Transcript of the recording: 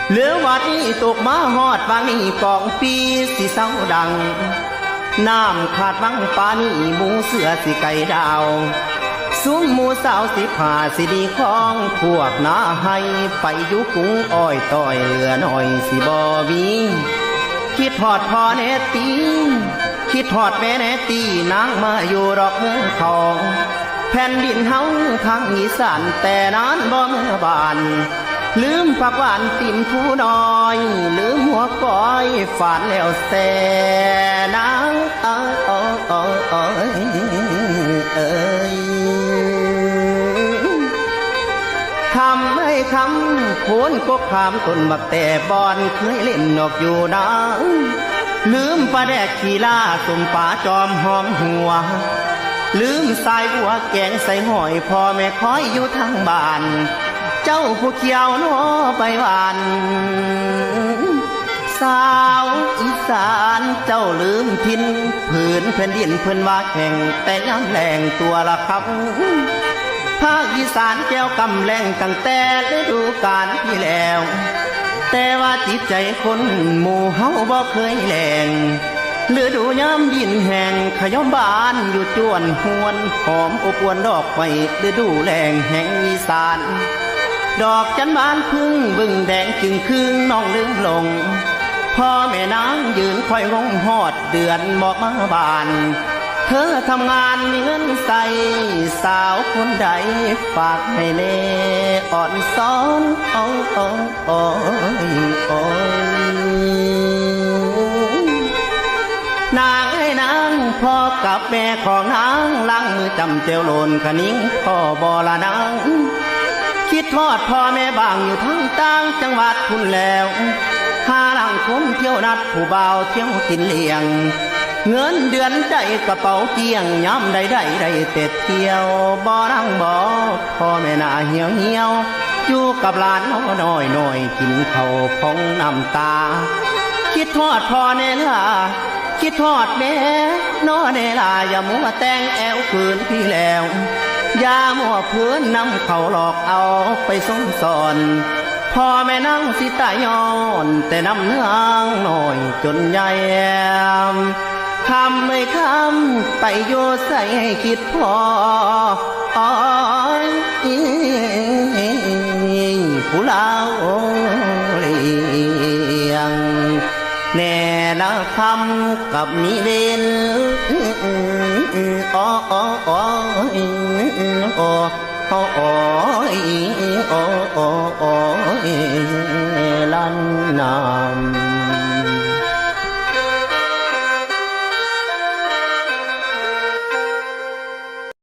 เหลือวัดนี้ตกมาหอดบางนี่กองปีสิเศร้าดังน้ำขาดวังปานี่หมูเสือสิไก่ดาวซุ้มหมูสาวสิผ่าสิดีของพวกนาให้ไปยุกุ้งอ้อยต้อยเหลือหน่อยสิบอมีคิดทอดพอเนตีคิดทอดแม่เนตีนางมาอยู่ดอกเมืองทองแผ่นดินเฮาทางอีสานแต่นั้นบ่เมื่อบานลืมผักหวานติ่มผู้น้อยลืมหัวก้อยฝาดแล้วแส่นางคำให้คำโผนกบขามต้นบักแต่บอนเคยเล่นนกอยู่นะลืมปลาแดกขี้ล่าสมป่าจอมหอมหัวลืมสายบัวแกงใส่หอยพ่อแม่คอยอยู่ทางบ้านเจ้าผู้เขียวน้อใบหวานสาวอีสานเจ้าลืมทินผืนแผ่นดินเพิ่นว่าแข่งแต่ยังแรงตัวละครับภาคอีสานแก้วกำแรงตั้งแต่ฤดูกาลที่แล้วแต่ว่าจิตใจคนหมู่เฮาบ่เคยแรงฤดูย้ำดินแห้งขย่อมบานอยู่จวนหวนหอมอบอวนดอกไม้ฤดูแรงแห่งอีสานดอกจันบานพึ่งบึ้งแดงจึงคืนน้องลืมลงพ่อแม่นางยืนคอยงงหอดเดือนบอกมาบานเธอทำงานมีเงินใส่สาวคนใดฝากให้เน่อ่อนซ้อนนางให้นางพ่อกับแม่ของนางล้างมือจำเจียวโลนขนิ้งพ่อบอละนางคิดทอดพ่อแม่บางอยู่ทั้งต่างจังหวัดพุ่นแล้วหาหลังคมเที่ยวนัดผู้บ่าวเที่ยวกินเลี้ยงเงินเดือนใจกระเป๋าเกียงย้ำได้เต็ดเที่ยวบ่รังบ่พ่อแม่น่าเหี่ยวอยู่กับหลานน้อยกินข้าวพองน้ำตาคิดทอดพ่อเนล่าคิดทอดแม่น้อเนล่าอย่ามัวแต่งแอวคืนพี่แล้วอย่ามัวเพื่อนนำเขาหลอกเอาไปสงสอนพ่อแม่นั่งสิตายย้อนแต่นำเนื้องหน่อยจนใหญ่คำไม่คำไปโยใส่ให้คิดพอผู้เล่าเลี้ยงแน่ละคำกับมีเล่นลันนาม